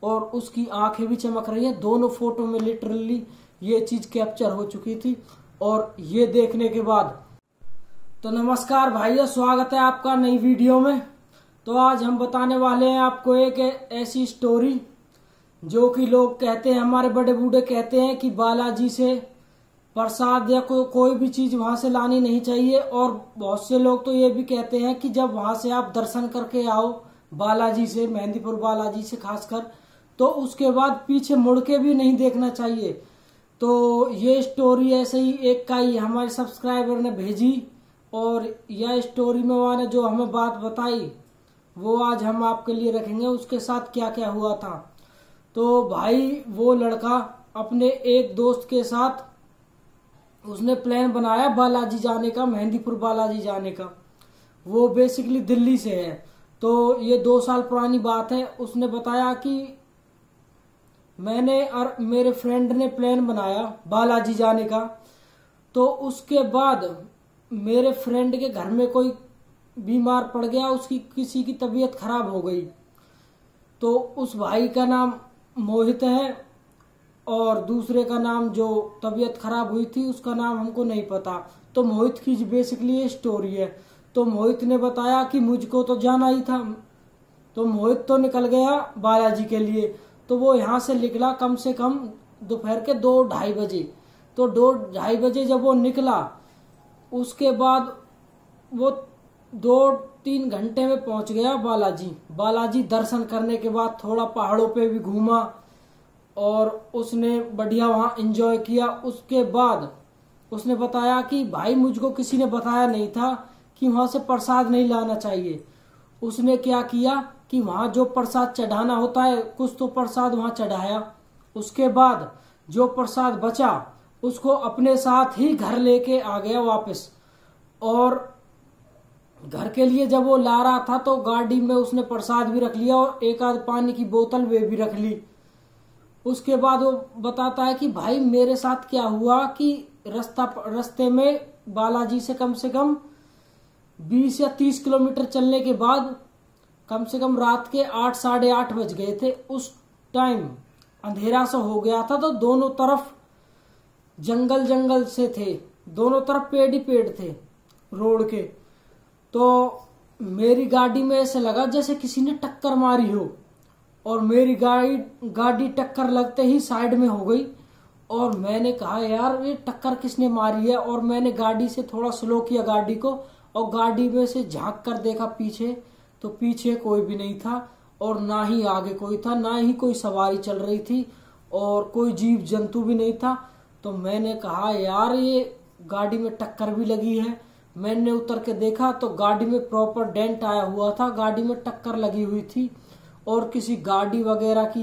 और उसकी आंखें भी चमक रही हैं। दोनों फोटो में लिटरली ये चीज कैप्चर हो चुकी थी। और ये देखने के बाद तो नमस्कार भाइयों, स्वागत है आपका नई वीडियो में। तो आज हम बताने वाले हैं आपको एक ऐसी स्टोरी जो कि लोग कहते हैं, हमारे बड़े बूढ़े कहते हैं कि बालाजी से प्रसाद या कोई भी चीज वहां से लानी नहीं चाहिए। और बहुत से लोग तो ये भी कहते हैं कि जब वहां से आप दर्शन करके आओ बालाजी से, मेहंदीपुर बालाजी से खासकर, तो उसके बाद पीछे मुड़ के भी नहीं देखना चाहिए। तो ये स्टोरी ऐसे ही एक का ही हमारे सब्सक्राइबर ने भेजी और यह स्टोरी में वहां ने जो हमें बात बताई वो आज हम आपके लिए रखेंगे, उसके साथ क्या क्या हुआ था। तो भाई वो लड़का अपने एक दोस्त के साथ उसने प्लान बनाया बालाजी जाने का, मेहंदीपुर बालाजी जाने का। वो बेसिकली दिल्ली से है। तो ये 2 साल पुरानी बात है। उसने बताया कि मैंने और मेरे फ्रेंड ने प्लान बनाया बालाजी जाने का। तो उसके बाद मेरे फ्रेंड के घर में कोई बीमार पड़ गया, उसकी किसी की तबीयत खराब हो गई। तो उस भाई का नाम मोहित है और दूसरे का नाम जो तबीयत खराब हुई थी उसका नाम हमको नहीं पता। तो मोहित की बेसिकली ये स्टोरी है। तो मोहित ने बताया कि मुझको तो जाना ही था। तो मोहित तो निकल गया बालाजी के लिए। तो वो यहाँ से निकला कम से कम दोपहर के 2-2:30 बजे। तो 2-2:30 बजे जब वो निकला, उसके बाद वो 2-3 घंटे में पहुंच गया बालाजी। बालाजी दर्शन करने के बाद थोड़ा पहाड़ों पे भी घूमा और उसने बढ़िया वहां एंजॉय किया। उसके बाद उसने बताया कि भाई मुझको किसी ने बताया नहीं था कि वहां से प्रसाद नहीं लाना चाहिए। उसने क्या किया कि वहां जो प्रसाद चढ़ाना होता है, कुछ तो प्रसाद वहां चढ़ाया। उसके बाद जो प्रसाद बचा उसको अपने साथ ही घर लेके आ गया वापस। और घर के लिए जब वो ला रहा था तो गाड़ी में उसने प्रसाद भी रख लिया और एक आध पानी की बोतल वे भी रख ली। उसके बाद वो बताता है कि भाई मेरे साथ क्या हुआ कि रास्ते में बालाजी से कम 20 या 30 किलोमीटर चलने के बाद कम से कम रात के 8 साढ़े 8 बज गए थे। उस टाइम अंधेरा सा हो गया था। तो दोनों तरफ जंगल से थे, दोनों तरफ पेड़ ही पेड़ थे रोड के। तो मेरी गाड़ी में ऐसे लगा जैसे किसी ने टक्कर मारी हो और मेरी गाड़ी टक्कर लगते ही साइड में हो गई। और मैंने कहा यार ये टक्कर किसने मारी है। और मैंने गाड़ी से थोड़ा स्लो किया गाड़ी को और गाड़ी में से झांक कर देखा पीछे, तो पीछे कोई भी नहीं था और ना ही आगे कोई था, ना ही कोई सवारी चल रही थी और कोई जीव जंतु भी नहीं था। तो मैंने कहा यार ये गाड़ी में टक्कर भी लगी है। मैंने उतर के देखा तो गाड़ी में प्रॉपर डेंट आया हुआ था, गाड़ी में टक्कर लगी हुई थी और किसी गाड़ी वगैरह की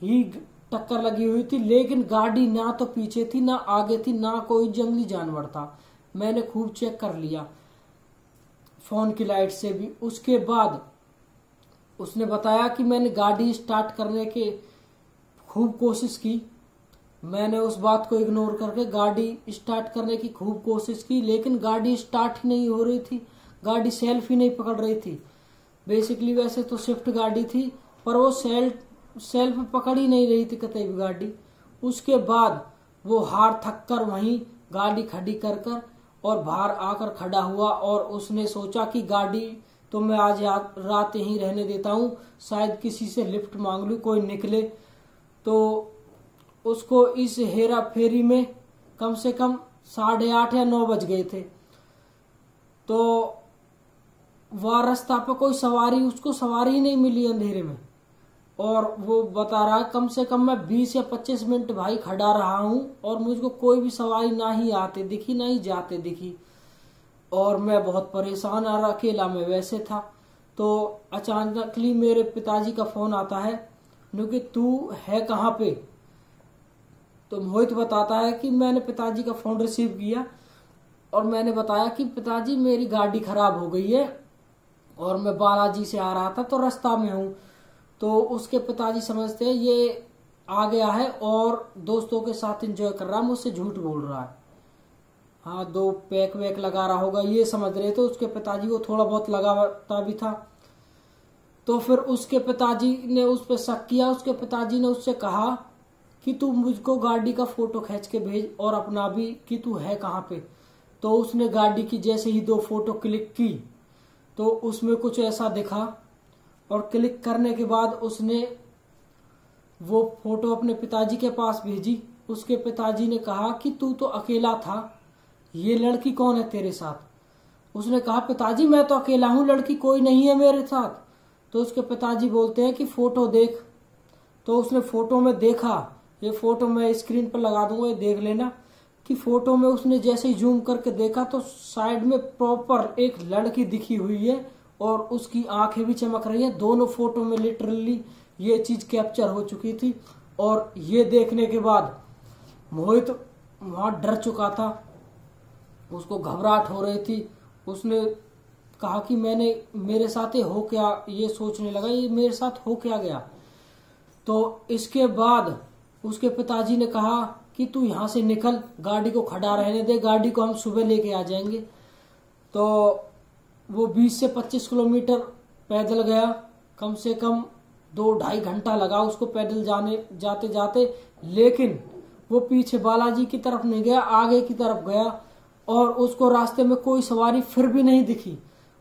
ही टक्कर लगी हुई थी। लेकिन गाड़ी ना तो पीछे थी ना आगे थी, ना कोई जंगली जानवर था। मैंने खूब चेक कर लिया फोन की लाइट से भी। उसके बाद उसने बताया कि मैंने गाड़ी स्टार्ट करने के खूब कोशिश की। मैंने उस बात को इग्नोर करके गाड़ी स्टार्ट करने की खूब कोशिश की, लेकिन गाड़ी स्टार्ट ही नहीं हो रही थी, गाड़ी सेल्फ ही नहीं पकड़ रही थी। बेसिकली वैसे तो स्विफ्ट गाड़ी थी पर वो सेल्फ पकड़ ही नहीं रही थी कतई भी गाड़ी। उसके बाद वो हार थक कर वहीं गाड़ी खड़ी कर और बाहर आकर खड़ा हुआ और उसने सोचा कि गाड़ी तो मैं आज रात ही रहने देता हूँ, शायद किसी से लिफ्ट मांग लूँ, कोई निकले। तो उसको इस हेरा फेरी में कम से कम 8:30 या 9 बज गए थे। तो वह रास्ता पे कोई उसको सवारी ही नहीं मिली अंधेरे में। और वो बता रहा कम से कम मैं 20 या 25 मिनट भाई खड़ा रहा हूं और मुझको कोई भी सवारी ना ही आते दिखी ना ही जाते दिखी और मैं बहुत परेशान और अकेला मैं वैसे था। तो अचानकली मेरे पिताजी का फोन आता है कि तू है कहाँ पे। तो मोहित बताता है कि मैंने पिताजी का फोन रिसीव किया और मैंने बताया कि पिताजी मेरी गाड़ी खराब हो गई है और मैं बालाजी से आ रहा था तो रास्ता में हूँ। तो उसके पिताजी समझते हैं ये आ गया है और दोस्तों के साथ एंजॉय कर रहा है, मुझसे झूठ बोल रहा है। हाँ 2 पैक वैक लगा रहा होगा ये समझ रहे थे। उसके पिताजी को थोड़ा बहुत लगाता भी था। तो फिर उसके पिताजी ने उस पर शक किया। उसके पिताजी ने उससे कहा कि तू मुझको गाड़ी का फोटो खींच के भेज और अपना भी, कि तू है कहाँ पे। तो उसने गाड़ी की जैसे ही 2 फोटो क्लिक की तो उसमें कुछ ऐसा दिखा, और क्लिक करने के बाद उसने वो फोटो अपने पिताजी के पास भेजी। उसके पिताजी ने कहा कि तू तो अकेला था, ये लड़की कौन है तेरे साथ। उसने कहा पिताजी मैं तो अकेला हूं, लड़की कोई नहीं है मेरे साथ। तो उसके पिताजी बोलते हैं कि फोटो देख। तो उसने फोटो में देखा, ये फोटो मैं स्क्रीन पर लगा दूंगा, ये देख लेना, कि फोटो में उसने जैसे ही जूम करके देखा तो साइड में प्रॉपर एक लड़की दिखी हुई है और उसकी आंखें भी चमक रही हैं। दोनों फोटो में लिटरली ये चीज कैप्चर हो चुकी थी। और ये देखने के बाद मोहित वहां डर चुका था, उसको घबराहट हो रही थी। उसने कहा कि मेरे साथ ये हो क्या, ये सोचने लगा ये मेरे साथ हो क्या गया। तो इसके बाद उसके पिताजी ने कहा कि तू यहाँ से निकल, गाड़ी को खड़ा रहने दे, गाड़ी को हम सुबह लेके आ जाएंगे। तो वो 20 से 25 किलोमीटर पैदल गया। कम से कम 2-2.5 घंटा लगा उसको पैदल जाते जाते। लेकिन वो पीछे बालाजी की तरफ नहीं गया, आगे की तरफ गया और उसको रास्ते में कोई सवारी फिर भी नहीं दिखी।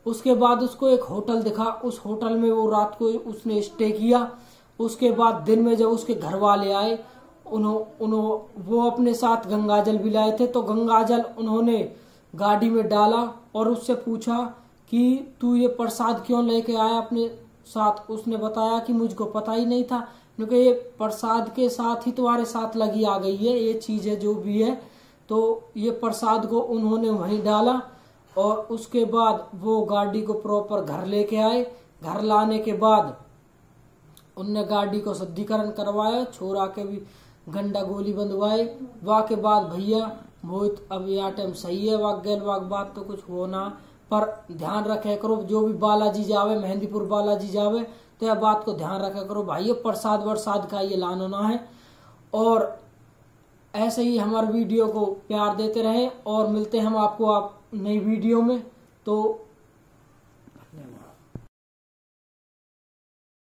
उसके बाद उसको एक होटल दिखा, उस होटल में वो रात को उसने स्टे किया। उसके बाद दिन में जब उसके घर वाले आए, वो अपने साथ गंगाजल भी लाए थे। तो गंगाजल उन्होंने गाड़ी में डाला और उससे पूछा कि तू ये प्रसाद क्यों लेके आया अपने साथ। उसने बताया कि मुझको पता ही नहीं था, क्योंकि ये प्रसाद के साथ ही तुम्हारे साथ लगी आ गई है, ये चीज है जो भी है। तो ये प्रसाद को उन्होंने वहीं डाला और उसके बाद वो गाड़ी को प्रॉपर घर लेके आए। घर लाने के बाद उनने गाड़ी को शुद्धिकरण करवाया, छोरा के भी गंडा गोली बंधवाए। वाह के बाद भैया मोहित अब यह टाइम सही है, वाक बात तो कुछ होना, पर ध्यान रखे करो जो भी बालाजी जावे, मेहंदीपुर बालाजी जावे तो यह बात को ध्यान रखा करो भाई, प्रसाद वरसाद का ये लान होना है। और ऐसे ही हमारे वीडियो को प्यार देते रहे और मिलते हैं हम आपको नई वीडियो में। तो